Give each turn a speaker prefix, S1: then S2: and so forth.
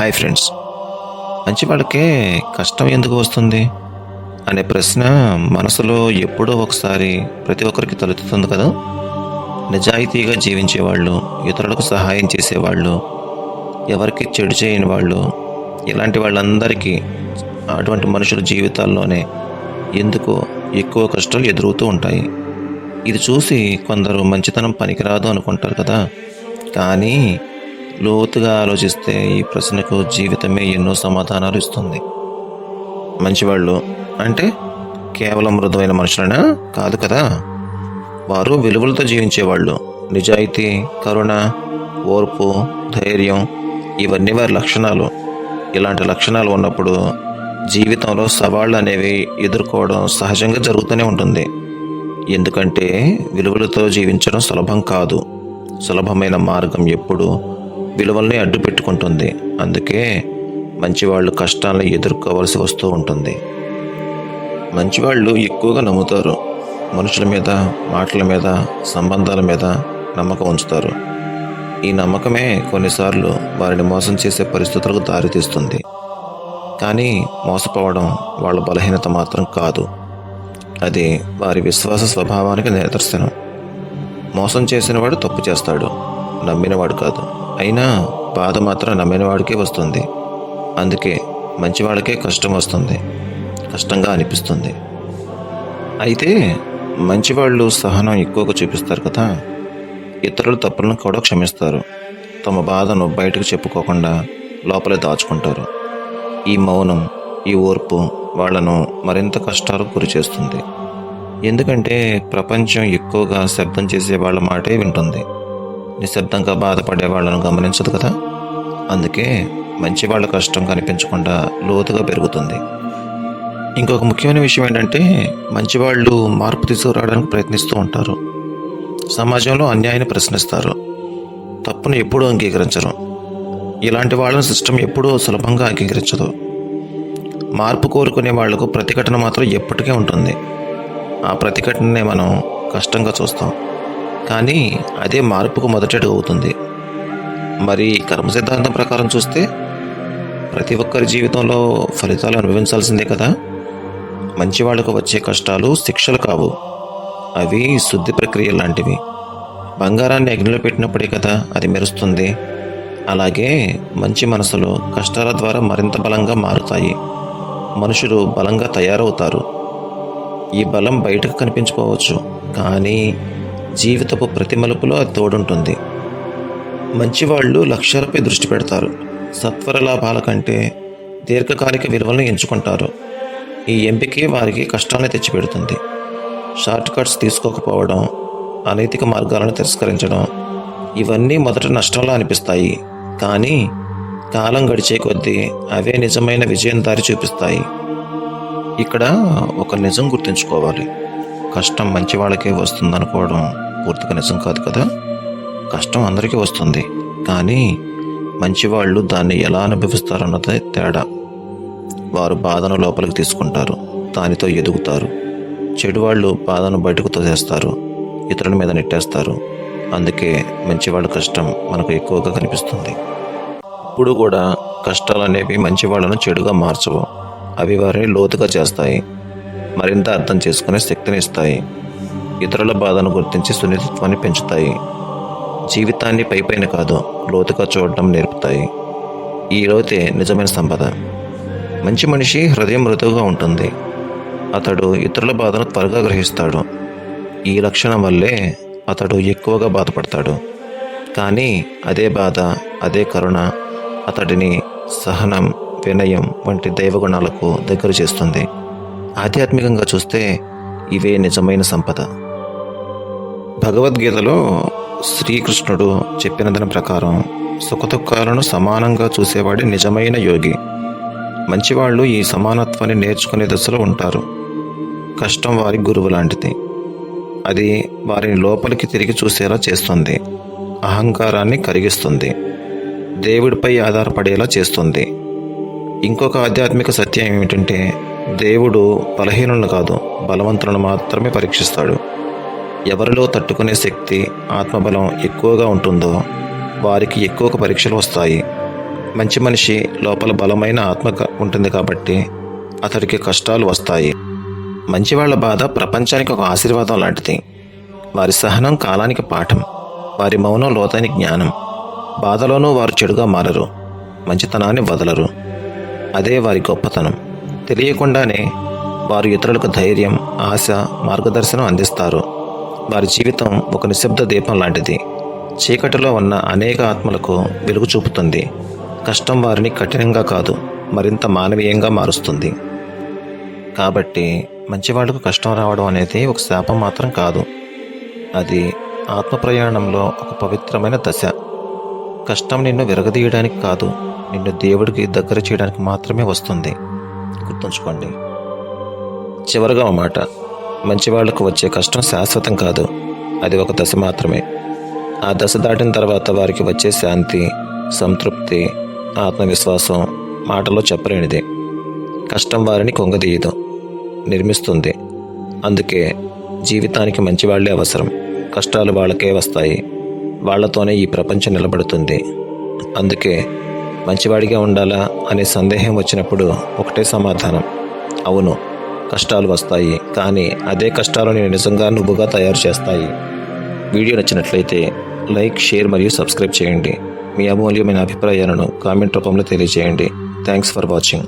S1: Hi friends. మంచి వాళ్ళకే కష్టం ఎందుకు వస్తుంది అనే ప్రశ్న మనసులో ఎప్పుడో ఒకసారి ప్రతి ఒక్కరికి తలెత్తుతుంది కదా. నిజాయితీగా జీవించేవాళ్ళు, ఇతరులకు సహాయం చేసేవాళ్ళు, ఎవరికి చెడు చేయని వాళ్ళు, ఇలాంటి వాళ్ళందరికీ అటువంటి మనుషుల జీవితాల్లోనే ఎందుకో ఎక్కువ కష్టాలు ఎదురవుతూ ఉంటాయి. ఇది చూసి కొందరు మంచితనం పనికిరాదు అనుకుంటారు కదా. కానీ లోతుగా ఆలోచిస్తే ఈ ప్రశ్నకు జీవితమే ఎన్నో సమాధానాలు ఇస్తుంది. మంచివాళ్ళు అంటే కేవలం మృదువైన మనుషులనా? కాదు కదా. వారు విలువలతో జీవించేవాళ్ళు. నిజాయితీ, కరుణ, ఓర్పు, ధైర్యం ఇవన్నీ వారి లక్షణాలు. ఇలాంటి లక్షణాలు ఉన్నప్పుడు జీవితంలో సవాళ్ళు అనేవి ఎదుర్కోవడం సహజంగా జరుగుతూనే ఉంటుంది. ఎందుకంటే విలువలతో జీవించడం సులభం కాదు. సులభమైన మార్గం ఎప్పుడు విలువల్ని అడ్డు పెట్టుకుంటుంది. అందుకే మంచివాళ్ళు కష్టాలను ఎదుర్కోవాల్సి వస్తూ ఉంటుంది. మంచివాళ్ళు ఎక్కువగా నమ్ముతారు. మనుషుల మీద, మాటల మీద, సంబంధాల మీద నమ్మకం ఉంచుతారు. ఈ నమ్మకమే కొన్నిసార్లు వారిని మోసం చేసే పరిస్థితులకు దారితీస్తుంది. కానీ మోసపోవడం వాళ్ళ బలహీనత మాత్రం కాదు. అది వారి విశ్వాస స్వభావానికి నిదర్శనం. మోసం చేసినవాడు తప్పు చేస్తాడు, నమ్మినవాడు కాదు. అయినా బాధ మాత్రం నమ్మినవాడికే వస్తుంది. అందుకే మంచివాళ్ళకే కష్టం వస్తుంది, కష్టంగా అనిపిస్తుంది. అయితే మంచివాళ్ళు సహనం ఎక్కువగా చూపిస్తారు కదా. ఇతరుల తప్పులను కూడా క్షమిస్తారు. తమ బాధను బయటకు చెప్పుకోకుండా లోపలే దాచుకుంటారు. ఈ మౌనం, ఈ ఓర్పు వాళ్లను మరింత కష్టాలకు గురి చేస్తుంది. ఎందుకంటే ప్రపంచం ఎక్కువగా శబ్దం చేసే వాళ్ళ మాటే వింటుంది, నిశ్శబ్దంగా బాధపడే వాళ్ళను గమనించదు కదా. అందుకే మంచి వాళ్ళ కష్టం కనిపించకుండా లోతుగా పెరుగుతుంది. ఇంకొక ముఖ్యమైన విషయం ఏంటంటే మంచివాళ్ళు మార్పు తీసుకురావడానికి ప్రయత్నిస్తూ ఉంటారు. సమాజంలో అన్యాయాన్ని ప్రశ్నిస్తారు, తప్పును ఎప్పుడూ అంగీకరించరు. ఇలాంటి వాళ్ళని సిస్టమ్ ఎప్పుడూ సులభంగా అంగీకరించదు. మార్పు కోరుకునే వాళ్లకు ప్రతిఘటన మాత్రం ఎప్పటికీ ఉంటుంది. ఆ ప్రతిఘటననే మనం కష్టంగా చూస్తాం. కానీ అదే మార్పుకు మొదటడుగు అవుతుంది. మరి కర్మ సిద్ధాంతం ప్రకారం చూస్తే ప్రతి ఒక్కరి జీవితంలో ఫలితాలు అనుభవించాల్సిందే కదా. మంచి వాళ్లకు వచ్చే కష్టాలు శిక్షలు కావు, అవి శుద్ధి ప్రక్రియ లాంటివి. బంగారాన్ని అగ్నిలో పెట్టినప్పుడే కదా అది మెరుస్తుంది. అలాగే మంచి మనసులు కష్టాల ద్వారా మరింత బలంగా మారుతాయి. మనుషులు బలంగా తయారవుతారు. ఈ బలం బయటకు కనిపించుకోవచ్చు, కానీ జీవితపు ప్రతి మలుపులో అది తోడుంటుంది. మంచివాళ్ళు లక్ష్యాలపై దృష్టి పెడతారు. సత్వర లాభాల కంటే దీర్ఘకాలిక విలువలను ఎంచుకుంటారు. ఈ ఎంపికే వారికి కష్టాన్ని తెచ్చిపెడుతుంది. షార్ట్ కట్స్ తీసుకోకపోవడం, అనైతిక మార్గాలను తిరస్కరించడం ఇవన్నీ మొదట నష్టంలా అనిపిస్తాయి. కానీ కాలం గడిచే కొద్దీ అవే నిజమైన విజయం దారి చూపిస్తాయి. ఇక్కడ ఒక నిజం గుర్తుంచుకోవాలి. కష్టం మంచి వాళ్ళకే వస్తుందనుకోవడం పూర్తిగా నిజం కాదు కదా. కష్టం అందరికీ వస్తుంది, కానీ మంచివాళ్ళు దాన్ని ఎలా అనుభవిస్తారన్నదే తేడా. వారు బాధను లోపలికి తీసుకుంటారు, దానితో ఎదుగుతారు. చెడువాళ్ళు బాధను బయటకు తోసేస్తారు, ఇతరుల మీద నెట్టేస్తారు. అందుకే మంచివాళ్ళ కష్టం మనకు ఎక్కువగా కనిపిస్తుంది. ఇప్పుడు కూడా కష్టాలు అనేవి మంచివాళ్ళను చెడుగా మార్చవు. అవి వారిని లోతుగా చేస్తాయి, మరింత అర్థం చేసుకునే శక్తిని ఇస్తాయి. ఇతరుల బాధను గుర్తించి సున్నితత్వాన్ని పెంచుతాయి. జీవితాన్ని పైపైన కాదు, లోతుగా చూడటం నేర్పుతాయి. ఈ లోతే నిజమైన సంపద. మంచి మనిషి హృదయం మృదువుగా ఉంటుంది. అతడు ఇతరుల బాధను త్వరగా గ్రహిస్తాడు. ఈ లక్షణం వల్లే అతడు ఎక్కువగా బాధపడతాడు. కానీ అదే బాధ, అదే కరుణ అతడిని సహనం, వినయం వంటి దైవగుణాలకు దగ్గర చేస్తుంది. ఆధ్యాత్మికంగా చూస్తే ఇవే నిజమైన సంపద. భగవద్గీతలో శ్రీకృష్ణుడు చెప్పిన దాని ప్రకారం సుఖదుఖాలను సమానంగా చూసేవాడే నిజమైన యోగి. మంచివాళ్ళు ఈ సమానత్వాన్ని నేర్చుకునే దశలో ఉంటారు. కష్టం వారి గురువు లాంటిది. అది వారిని లోపలికి తిరిగి చూసేలా చేస్తుంది, అహంకారాన్ని కరిగిస్తుంది, దేవుడిపై ఆధారపడేలా చేస్తుంది. ఇంకొక ఆధ్యాత్మిక సత్యం ఏమిటంటే దేవుడు బలహీనులను కాదు, బలవంతులను మాత్రమే పరీక్షిస్తాడు. ఎవరిలో తట్టుకునే శక్తి, ఆత్మబలం ఎక్కువగా ఉంటుందో వారికి ఎక్కువ పరీక్షలు వస్తాయి. మంచి మనిషి లోపల బలమైన ఆత్మ ఉంటుంది కాబట్టి అతడికి కష్టాలు వస్తాయి. మంచివాళ్ల బాధ ప్రపంచానికి ఒక ఆశీర్వాదం లాంటిది. వారి సహనం కాలానికి పాఠం, వారి మౌనం లోతైన జ్ఞానం. బాధలోనూ వారు చెడుగా మారరు, మంచితనాన్ని వదలరు. అదే వారి గొప్పతనం. తెలియకుండానే వారు ఇతరులకు ధైర్యం, ఆశ, మార్గదర్శనం అందిస్తారు. వారి జీవితం ఒక నిశ్శబ్ద దీపం లాంటిది. చీకటిలో ఉన్న అనేక ఆత్మలకు వెలుగు చూపుతుంది. కష్టం వారిని కఠినంగా కాదు, మరింత మానవీయంగా మారుస్తుంది. కాబట్టి మంచివాళ్లకు కష్టం రావడం అనేది ఒక శాపం మాత్రం కాదు, అది ఆత్మ ప్రయాణంలో ఒక పవిత్రమైన దశ. కష్టం నిన్ను విరగదీయడానికి కాదు, నిన్ను దేవుడికి దగ్గర చేయడానికి మాత్రమే వస్తుంది. గుర్తుంచుకోండి. చివరగా ఒక మాట, మంచివాళ్లకు వచ్చే కష్టం శాశ్వతం కాదు, అది ఒక దశ మాత్రమే. ఆ దశ దాటిన తర్వాత వారికి వచ్చే శాంతి, సంతృప్తి, ఆత్మవిశ్వాసం మాటలో చెప్పలేనిది. కష్టం వారిని కొంగదీయదు, నిర్మిస్తుంది. అందుకే జీవితానికి మంచివాళ్లే అవసరం. కష్టాలు వాళ్ళకే వస్తాయి, వాళ్లతోనే ఈ ప్రపంచం నిలబడుతుంది. అందుకే మంచివాడిగా ఉండాలా అనే సందేహం వచ్చినప్పుడు ఒకటే సమాధానం, అవును, కష్టాలు వస్తాయి, కానీ అదే కష్టాలు నేను నిజంగా నువ్వుగా తయారు చేస్తాయి. వీడియో నచ్చినట్లయితే లైక్, షేర్ మరియు సబ్స్క్రైబ్ చేయండి. మీ అమూల్యమైన అభిప్రాయాలను కామెంట్ రూపంలో తెలియజేయండి. Thanks for watching.